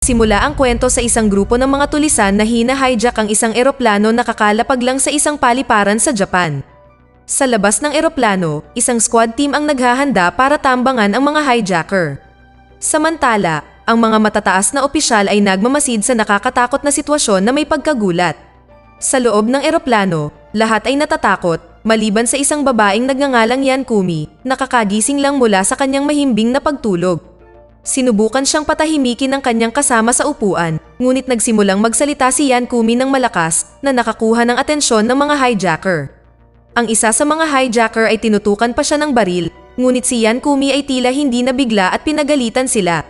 Nagsimula ang kwento sa isang grupo ng mga tulisan na hina-hijack ang isang eroplano na kakalapag lang sa isang paliparan sa Japan. Sa labas ng eroplano, isang squad team ang naghahanda para tambangan ang mga hijacker. Samantala, ang mga matataas na opisyal ay nagmamasid sa nakakatakot na sitwasyon na may pagkagulat. Sa loob ng eroplano, lahat ay natatakot, maliban sa isang babaeng nagngangalang Yan Kumi, nakakagising lang mula sa kanyang mahimbing na pagtulog. Sinubukan siyang patahimikin ng kanyang kasama sa upuan, ngunit nagsimulang magsalita si Yan Kumi ng malakas na nakakuha ng atensyon ng mga hijacker. Ang isa sa mga hijacker ay tinutukan pa siya ng baril, ngunit si Yan Kumi ay tila hindi nabigla at pinagalitan sila.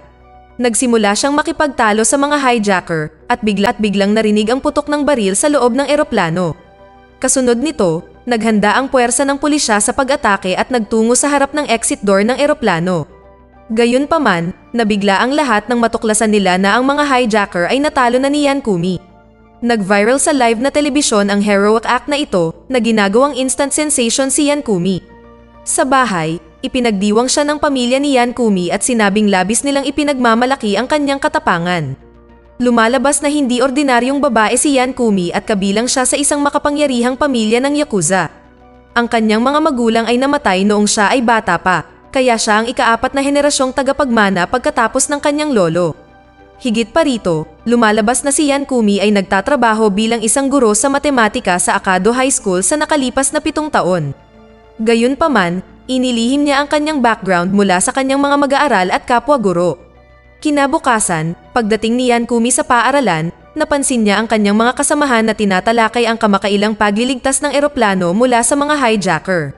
Nagsimula siyang makipagtalo sa mga hijacker at biglang narinig ang putok ng baril sa loob ng eroplano. Kasunod nito, naghanda ang puwersa ng pulisya sa pag-atake at nagtungo sa harap ng exit door ng eroplano. Gayunpaman, nabigla ang lahat nang matuklasan nila na ang mga hijacker ay natalo na ni Yan Kumi. Nag-viral sa live na telebisyon ang heroic act na ito na ginagawang instant sensation si Yan Kumi. Sa bahay, ipinagdiwang siya ng pamilya ni Yan Kumi at sinabing labis nilang ipinagmamalaki ang kanyang katapangan. Lumalabas na hindi ordinaryong babae si Yan Kumi at kabilang siya sa isang makapangyarihang pamilya ng Yakuza. Ang kanyang mga magulang ay namatay noong siya ay bata pa, kaya siya ang ika-4 na henerasyong tagapagmana pagkatapos ng kanyang lolo. Higit pa rito, lumalabas na si Yan Kumi ay nagtatrabaho bilang isang guro sa matematika sa Akado High School sa nakalipas na 7 taon. Gayunpaman, inilihim niya ang kanyang background mula sa kanyang mga mag-aaral at kapwa-guro. Kinabukasan, pagdating ni Yan Kumi sa paaralan, napansin niya ang kanyang mga kasamahan na tinatalakay ang kamakailang pagliligtas ng eroplano mula sa mga hijacker.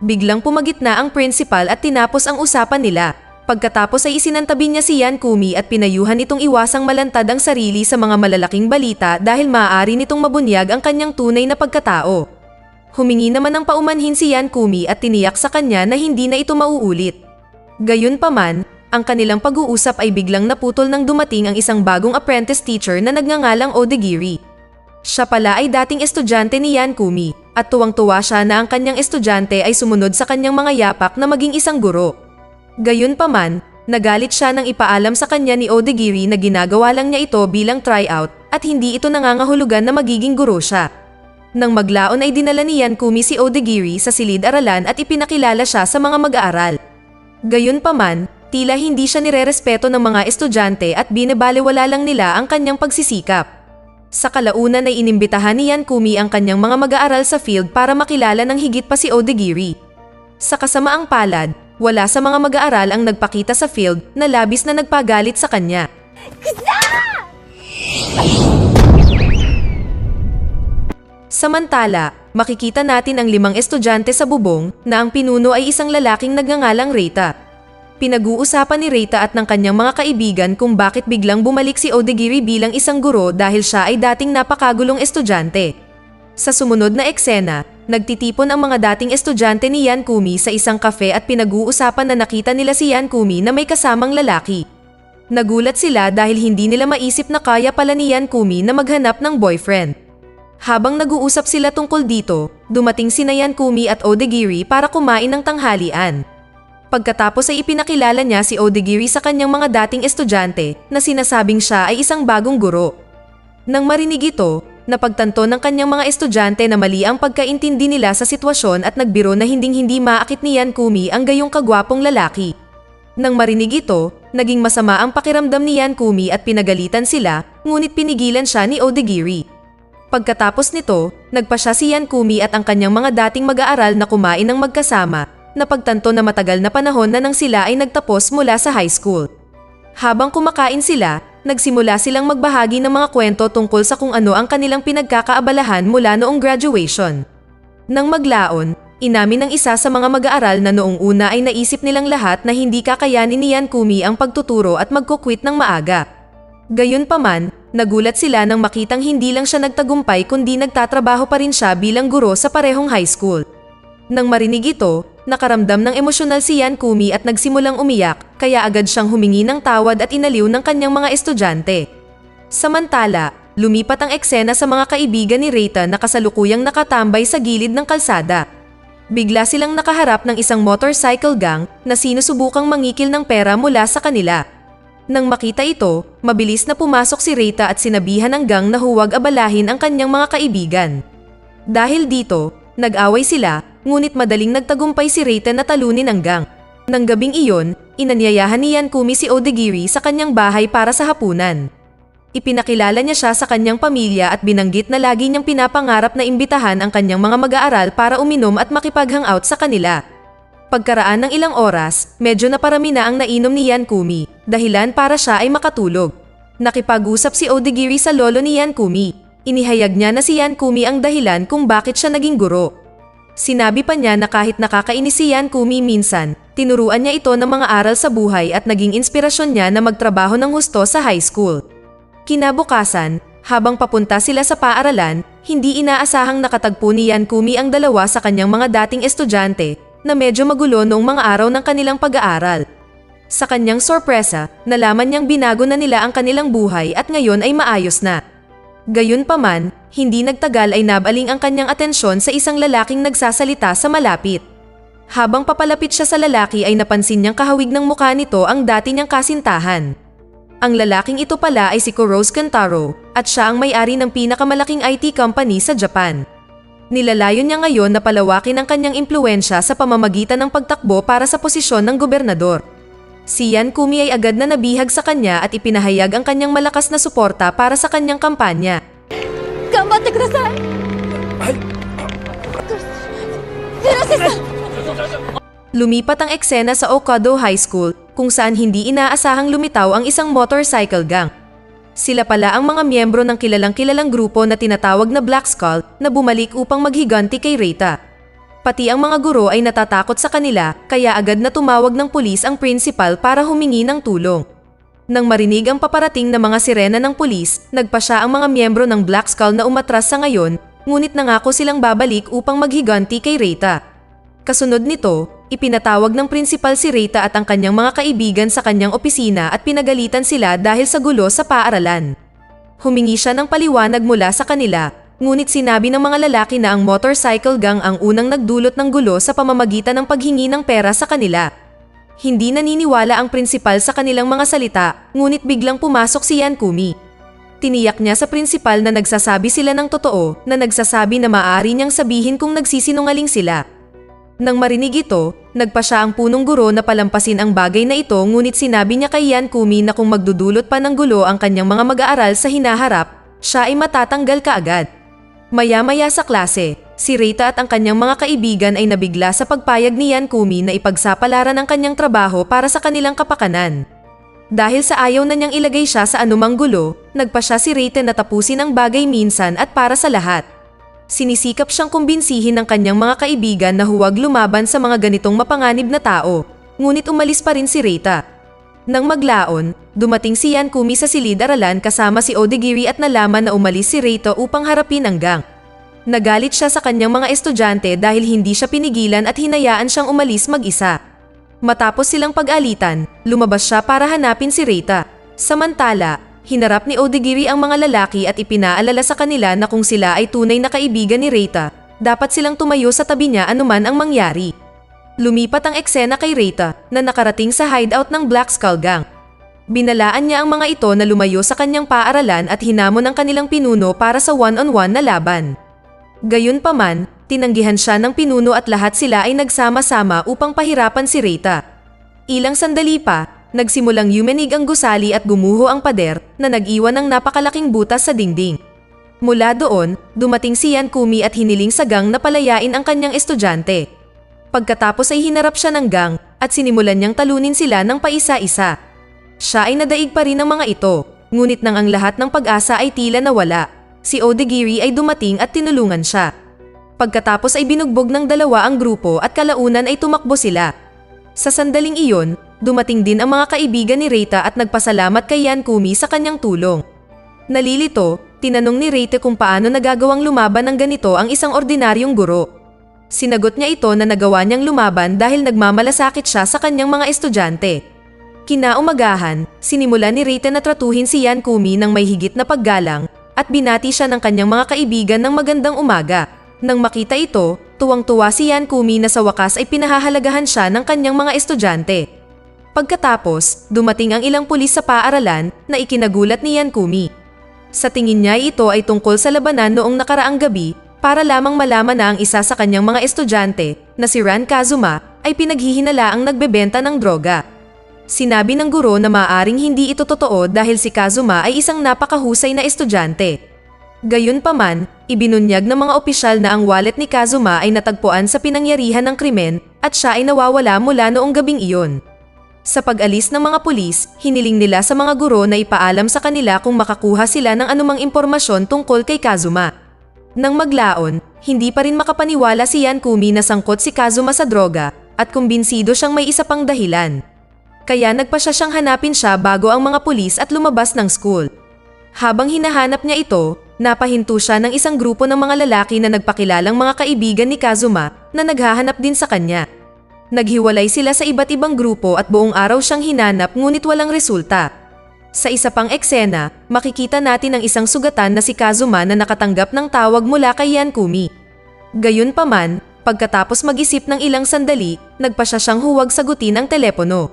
Biglang pumagitna ang principal at tinapos ang usapan nila. Pagkatapos ay isinantabi niya si Yan Kumi at pinayuhan itong iwasang malantad ang sarili sa mga malalaking balita dahil maaari nitong mabunyag ang kanyang tunay na pagkatao. Humingi naman ng paumanhin si Yan Kumi at tiniyak sa kanya na hindi na ito mauulit. Gayunpaman, ang kanilang pag-uusap ay biglang naputol nang dumating ang isang bagong apprentice teacher na nagngangalang Odagiri. Siya pala ay dating estudyante ni Yan Kumi at tuwang-tuwa siya na ang kanyang estudyante ay sumunod sa kanyang mga yapak na maging isang guro. Gayunpaman, nagalit siya nang ipaalam sa kanya ni Odagiri na ginagawa lang niya ito bilang tryout at hindi ito nangangahulugan na magiging guro siya. Nang maglaon ay dinala ni Yan Kumi si Odagiri sa silid-aralan at ipinakilala siya sa mga mag-aaral. Gayunpaman, tila hindi siya nirerespeto ng mga estudyante at binabalewala lang nila ang kanyang pagsisikap. Sa kalaunan ay inimbitahan ni Yan Kumi ang kanyang mga mag-aaral sa field para makilala ng higit pa si Odagiri. Sa kasamaang palad, wala sa mga mag-aaral ang nagpakita sa field na labis na nagpagalit sa kanya. Samantala, makikita natin ang 5 estudyante sa bubong na ang pinuno ay isang lalaking nagngangalang Reita. Pinag-uusapan ni Reita at ng kanyang mga kaibigan kung bakit biglang bumalik si Odagiri bilang isang guro dahil siya ay dating napakagulong estudyante. Sa sumunod na eksena, nagtitipon ang mga dating estudyante ni Yan Kumi sa isang kafe at pinag-uusapan na nakita nila si Yan Kumi na may kasamang lalaki. Nagulat sila dahil hindi nila maisip na kaya pala ni Yan Kumi na maghanap ng boyfriend. Habang nag-uusap sila tungkol dito, dumating sina Yan Kumi at Odagiri para kumain ng tanghalian. Pagkatapos ay ipinakilala niya si Odagiri sa kanyang mga dating estudyante na sinasabing siya ay isang bagong guro. Nang marinig ito, napagtanto ng kanyang mga estudyante na mali ang pagkaintindi nila sa sitwasyon at nagbiro na hinding-hindi maakit ni Yan Kumi ang gayong kagwapong lalaki. Nang marinig ito, naging masama ang pakiramdam ni Yan Kumi at pinagalitan sila, ngunit pinigilan siya ni Odagiri. Pagkatapos nito, nagpa siya si Yan Kumi at ang kanyang mga dating mag-aaral na kumain ng magkasama, napagtanto na matagal na panahon na nang sila ay nagtapos mula sa high school. Habang kumakain sila, nagsimula silang magbahagi ng mga kwento tungkol sa kung ano ang kanilang pinagkakaabalahan mula noong graduation. Nang maglaon, inamin ng isa sa mga mag-aaral na noong una ay naisip nilang lahat na hindi kakayanin ni Yan Kumi ang pagtuturo at magkukwit ng maaga. Gayunpaman, nagulat sila nang makitang hindi lang siya nagtagumpay kundi nagtatrabaho pa rin siya bilang guro sa parehong high school. Nang marinig ito, nakaramdam ng emosyonal si Yan Kumi at nagsimulang umiyak, kaya agad siyang humingi ng tawad at inaliw ng kanyang mga estudyante. Samantala, lumipat ang eksena sa mga kaibigan ni Reita na kasalukuyang nakatambay sa gilid ng kalsada. Bigla silang nakaharap ng isang motorcycle gang na sinusubukang mangikil ng pera mula sa kanila. Nang makita ito, mabilis na pumasok si Reita at sinabihan ng gang na huwag abalahin ang kanyang mga kaibigan. Dahil dito, nag-away sila, ngunit madaling nagtagumpay si Reita na talunin ang gang. Nang gabing iyon, inanyayahan ni Yankumi si Odagiri sa kanyang bahay para sa hapunan. Ipinakilala niya siya sa kanyang pamilya at binanggit na lagi niyang pinapangarap na imbitahan ang kanyang mga mag-aaral para uminom at makipag-hangout sa kanila. Pagkaraan ng ilang oras, medyo naparami na ang nainom ni Yankumi, dahilan para siya ay makatulog. Nakipag-usap si Odagiri sa lolo ni Yankumi. Inihayag niya na si Yankumi ang dahilan kung bakit siya naging guro. Sinabi pa niya na kahit nakakainis si Yankumi minsan, tinuruan niya ito ng mga aral sa buhay at naging inspirasyon niya na magtrabaho ng husto sa high school. Kinabukasan, habang papunta sila sa paaralan, hindi inaasahang nakatagpo ni Yankumi ang dalawa sa kanyang mga dating estudyante na medyo magulo noong mga araw ng kanilang pag-aaral. Sa kanyang sorpresa, nalaman niyang binago na nila ang kanilang buhay at ngayon ay maayos na. Gayunpaman, hindi nagtagal ay nabaling ang kanyang atensyon sa isang lalaking nagsasalita sa malapit. Habang papalapit siya sa lalaki ay napansin niyang kahawig ng mukha nito ang dati niyang kasintahan. Ang lalaking ito pala ay si Kurose Kentaro at siya ang may-ari ng pinakamalaking IT company sa Japan. Nilalayon niya ngayon na palawakin ang kanyang impluwensya sa pamamagitan ng pagtakbo para sa posisyon ng gobernador. Si Yankumi ay agad na nabihag sa kanya at ipinahayag ang kanyang malakas na suporta para sa kanyang kampanya. Ganbatte kudasai! Lumipat ang eksena sa Okado High School kung saan hindi inaasahang lumitaw ang isang motorcycle gang. Sila pala ang mga miyembro ng kilalang-kilalang grupo na tinatawag na Black Skull na bumalik upang maghiganti kay Reita. Pati ang mga guro ay natatakot sa kanila kaya agad na tumawag ng pulis ang principal para humingi ng tulong. Nang marinig ang paparating na mga sirena ng pulis, nagpasya ang mga miyembro ng Black Skull na umatras sa ngayon, ngunit nangako silang babalik upang maghiganti kay Reita. Kasunod nito, ipinatawag ng principal si Reita at ang kanyang mga kaibigan sa kanyang opisina at pinagalitan sila dahil sa gulo sa paaralan. Humingi siya ng paliwanag mula sa kanila, ngunit sinabi ng mga lalaki na ang motorcycle gang ang unang nagdulot ng gulo sa pamamagitan ng paghingi ng pera sa kanila. Hindi naniniwala ang principal sa kanilang mga salita, ngunit biglang pumasok si Yankumi. Tiniyak niya sa principal na nagsasabi sila ng totoo, na nagsasabi na maaari niyang sabihin kung nagsisinungaling sila. Nang marinig ito, nagpa siya ang punong guro na palampasin ang bagay na ito ngunit sinabi niya kay Yankumi na kung magdudulot pa ng gulo ang kanyang mga mag-aaral sa hinaharap, siya ay matatanggal kaagad. Maya-maya sa klase, si Reita at ang kanyang mga kaibigan ay nabigla sa pagpayag ni Yankumi na ipagsapalaran ang kanyang trabaho para sa kanilang kapakanan. Dahil sa ayaw na niyang ilagay siya sa anumang gulo, nagpa siya si Reita na tapusin ang bagay minsan at para sa lahat. Sinisikap siyang kumbinsihin ng kanyang mga kaibigan na huwag lumaban sa mga ganitong mapanganib na tao, ngunit umalis pa rin si Reita. Nang maglaon, dumating si Yankumi sa silid-aralan kasama si Odagiri at nalaman na umalis si Reita upang harapin ang gang. Nagalit siya sa kanyang mga estudyante dahil hindi siya pinigilan at hinayaan siyang umalis mag-isa. Matapos silang pag-alitan, lumabas siya para hanapin si Reita. Samantala, hinarap ni Odagiri ang mga lalaki at ipinaalala sa kanila na kung sila ay tunay na kaibigan ni Reita, dapat silang tumayo sa tabi niya anuman ang mangyari. Lumipat ang eksena kay Reita na nakarating sa hideout ng Black Skull Gang. Binalaan niya ang mga ito na lumayo sa kanyang paaralan at hinamon ang kanilang pinuno para sa one-on-one na laban. Gayunpaman, tinanggihan siya ng pinuno at lahat sila ay nagsama-sama upang pahirapan si Reita. Ilang sandali pa, nagsimulang yumenig ang gusali at gumuho ang pader na nag-iwan ng napakalaking butas sa dingding. Mula doon, dumating si Yankumi at hiniling sa gang na palayain ang kanyang estudyante. Pagkatapos ay hinarap siya ng gang at sinimulan niyang talunin sila ng paisa-isa. Siya ay nadaig pa rin ng mga ito, ngunit nang ang lahat ng pag-asa ay tila nawala, si Odagiri ay dumating at tinulungan siya. Pagkatapos ay binugbog ng dalawa ang grupo at kalaunan ay tumakbo sila. Sa sandaling iyon, dumating din ang mga kaibigan ni Reita at nagpasalamat kay Yankumi sa kanyang tulong. Nalilito, tinanong ni Reita kung paano nagagawang lumaban ng ganito ang isang ordinaryong guro. Sinagot niya ito na nagawa niyang lumaban dahil nagmamalasakit siya sa kanyang mga estudyante. Kinaumagahan, sinimulan ni Reita na tratuhin si Yankumi ng may higit na paggalang at binati siya ng kanyang mga kaibigan ng magandang umaga. Nang makita ito, tuwang-tuwa si Yankumi na sa wakas ay pinahahalagahan siya ng kanyang mga estudyante. Pagkatapos, dumating ang ilang pulis sa paaralan na ikinagulat ni Yankumi. Sa tingin niya ito ay tungkol sa labanan noong nakaraang gabi para lamang malaman na ang isa sa kanyang mga estudyante na si Ran Kazuma ay pinaghihinalaang nagbebenta ng droga. Sinabi ng guro na maaaring hindi ito totoo dahil si Kazuma ay isang napakahusay na estudyante. Gayunpaman, ibinunyag ng mga opisyal na ang wallet ni Kazuma ay natagpuan sa pinangyarihan ng krimen at siya ay nawawala mula noong gabing iyon. Sa pag-alis ng mga pulis, hiniling nila sa mga guro na ipaalam sa kanila kung makakuha sila ng anumang impormasyon tungkol kay Kazuma. Nang maglaon, hindi pa rin makapaniwala si Yankumi na sangkot si Kazuma sa droga at kumbinsido siyang may isa pang dahilan. Kaya nagpa siyang hanapin siya bago ang mga pulis at lumabas ng school. Habang hinahanap niya ito, napahinto siya ng isang grupo ng mga lalaki na nagpakilalang mga kaibigan ni Kazuma na naghahanap din sa kanya. Naghiwalay sila sa iba't ibang grupo at buong araw siyang hinanap ngunit walang resulta. Sa isa pang eksena, makikita natin ang isang sugatan na si Kazuma na nakatanggap ng tawag mula kay Yankumi. Gayunpaman, pagkatapos mag-isip ng ilang sandali, nagpa siyang huwag sagutin ang telepono.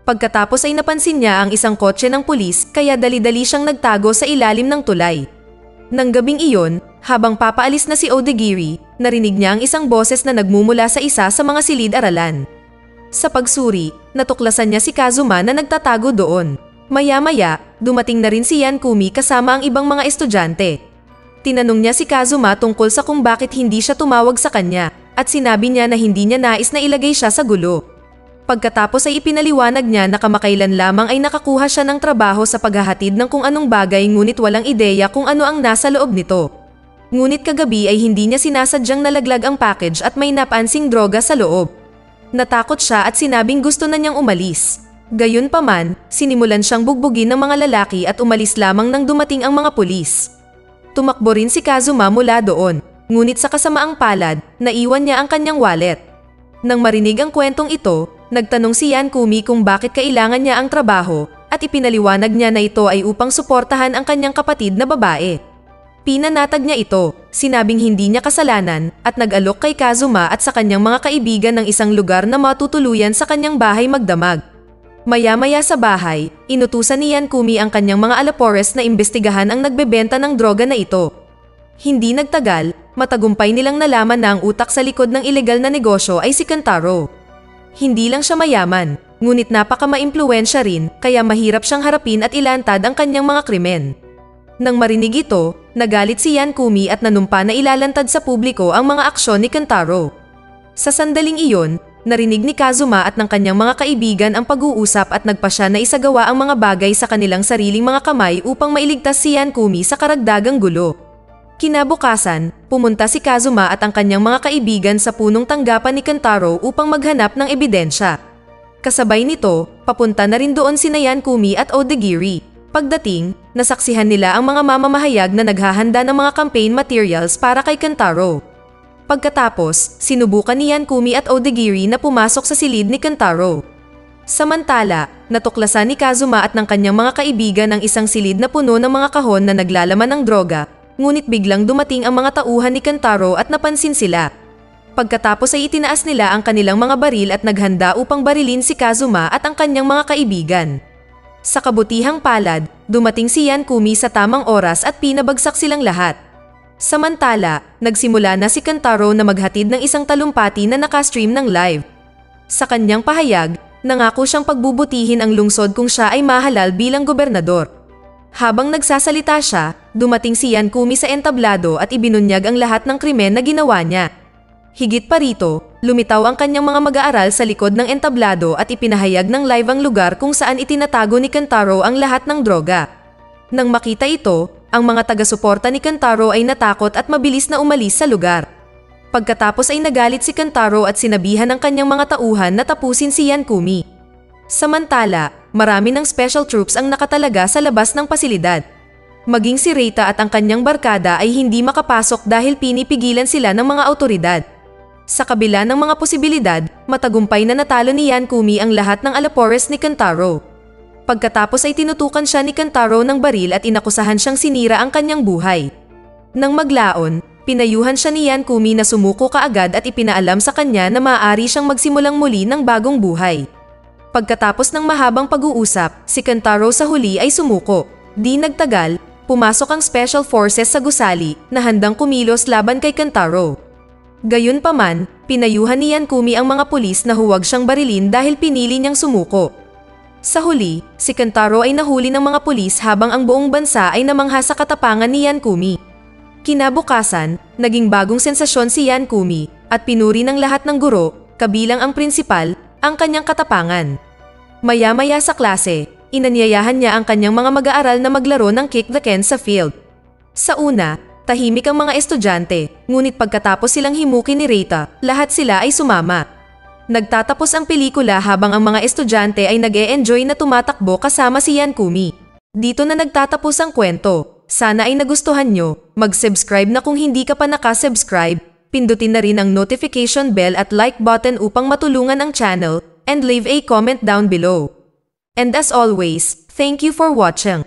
Pagkatapos ay napansin niya ang isang kotse ng pulis kaya dali-dali siyang nagtago sa ilalim ng tulay. Nang gabing iyon, habang papaalis na si Odagiri, narinig niya ang isang boses na nagmumula sa isa sa mga silid-aralan. Sa pagsuri, natuklasan niya si Kazuma na nagtatago doon. Maya-maya, dumating na rin si Yankumi kasama ang ibang mga estudyante. Tinanong niya si Kazuma tungkol sa kung bakit hindi siya tumawag sa kanya at sinabi niya na hindi niya nais na ilagay siya sa gulo. Pagkatapos ay ipinaliwanag niya na kamakailan lamang ay nakakuha siya ng trabaho sa paghahatid ng kung anong bagay ngunit walang ideya kung ano ang nasa loob nito. Ngunit kagabi ay hindi niya sinasadyang nalaglag ang package at may napansing droga sa loob. Natakot siya at sinabing gusto na niyang umalis. Gayunpaman, sinimulan siyang bugbugin ng mga lalaki at umalis lamang nang dumating ang mga pulis. Tumakbo rin si Kazuma mula doon, ngunit sa kasamaang palad, naiwan niya ang kanyang wallet. Nang marinig ang kwentong ito, nagtanong si Yankumi kung bakit kailangan niya ang trabaho at ipinaliwanag niya na ito ay upang suportahan ang kanyang kapatid na babae. Pinanatag niya ito, sinabing hindi niya kasalanan at nag-alok kay Kazuma at sa kanyang mga kaibigan ng isang lugar na matutuluyan sa kanyang bahay magdamag. Maya-maya sa bahay, inutusan ni Yankumi ang kanyang mga alapores na imbestigahan ang nagbebenta ng droga na ito. Hindi nagtagal, matagumpay nilang nalaman na ang utak sa likod ng ilegal na negosyo ay si Kentaro. Hindi lang siya mayaman, ngunit napaka-maimpluwensya rin kaya mahirap siyang harapin at ilantad ang kanyang mga krimen. Nang marinig ito, nagalit si Yankumi at nanumpa na ilalantad sa publiko ang mga aksyon ni Kentaro. Sa sandaling iyon, narinig ni Kazuma at ng kanyang mga kaibigan ang pag-uusap at nagpa siya na isagawa ang mga bagay sa kanilang sariling mga kamay upang mailigtas si Yankumi sa karagdagang gulo. Kinabukasan, pumunta si Kazuma at ang kanyang mga kaibigan sa punong tanggapan ni Kentaro upang maghanap ng ebidensya. Kasabay nito, papunta na rin doon sina Yankumi at Odagiri. Pagdating, nasaksihan nila ang mga mamamahayag na naghahanda ng mga campaign materials para kay Kentaro. Pagkatapos, sinubukan ni Yankumi at Odagiri na pumasok sa silid ni Kentaro. Samantala, natuklasan ni Kazuma at ng kanyang mga kaibigan ang isang silid na puno ng mga kahon na naglalaman ng droga, ngunit biglang dumating ang mga tauhan ni Kentaro at napansin sila. Pagkatapos ay itinaas nila ang kanilang mga baril at naghanda upang barilin si Kazuma at ang kanyang mga kaibigan. Sa kabutihang palad, dumating si Yankumi sa tamang oras at pinabagsak silang lahat. Samantala, nagsimula na si Kentaro na maghatid ng isang talumpati na nakastream ng live. Sa kanyang pahayag, nangako siyang pagbubutihin ang lungsod kung siya ay mahalal bilang gobernador. Habang nagsasalita siya, dumating si Yankumi sa entablado at ibinunyag ang lahat ng krimen na ginawa niya. Higit pa rito, lumitaw ang kanyang mga mag-aaral sa likod ng entablado at ipinahayag ng live ang lugar kung saan itinatago ni Kentaro ang lahat ng droga. Nang makita ito, ang mga taga-suporta ni Kentaro ay natakot at mabilis na umalis sa lugar. Pagkatapos ay nagalit si Kentaro at sinabihan ng kanyang mga tauhan na tapusin si Yankumi. Samantala, marami ng special troops ang nakatalaga sa labas ng pasilidad. Maging si Reita at ang kanyang barkada ay hindi makapasok dahil pinipigilan sila ng mga autoridad. Sa kabila ng mga posibilidad, matagumpay na natalo ni Yankumi ang lahat ng alapores ni Kentaro. Pagkatapos ay tinutukan siya ni Kentaro ng baril at inakusahan siyang sinira ang kanyang buhay. Nang maglaon, pinayuhan siya ni Yankumi na sumuko kaagad at ipinaalam sa kanya na maaari siyang magsimulang muli ng bagong buhay. Pagkatapos ng mahabang pag-uusap, si Kentaro sa huli ay sumuko. Di nagtagal, pumasok ang Special Forces sa gusali na handang kumilos laban kay Kentaro. Gayunpaman, pinayuhan ni Yankumi ang mga pulis na huwag siyang barilin dahil pinili niyang sumuko. Sa huli, si Kentaro ay nahuli ng mga pulis habang ang buong bansa ay namangha sa katapangan ni Yankumi. Kinabukasan, naging bagong sensasyon si Yankumi at pinuri ng lahat ng guro, kabilang ang prinsipal, ang kanyang katapangan. Maya-maya sa klase, inanyayahan niya ang kanyang mga mag-aaral na maglaro ng kick the can sa field. Sa una, tahimik ang mga estudyante, ngunit pagkatapos silang himukin ni Reita, lahat sila ay sumama. Nagtatapos ang pelikula habang ang mga estudyante ay nag-e-enjoy na tumatakbo kasama si Yankumi. Dito na nagtatapos ang kwento. Sana ay nagustuhan nyo. Mag-subscribe na kung hindi ka pa nakasubscribe. Pindutin na rin ang notification bell at like button upang matulungan ang channel, and leave a comment down below. And as always, thank you for watching.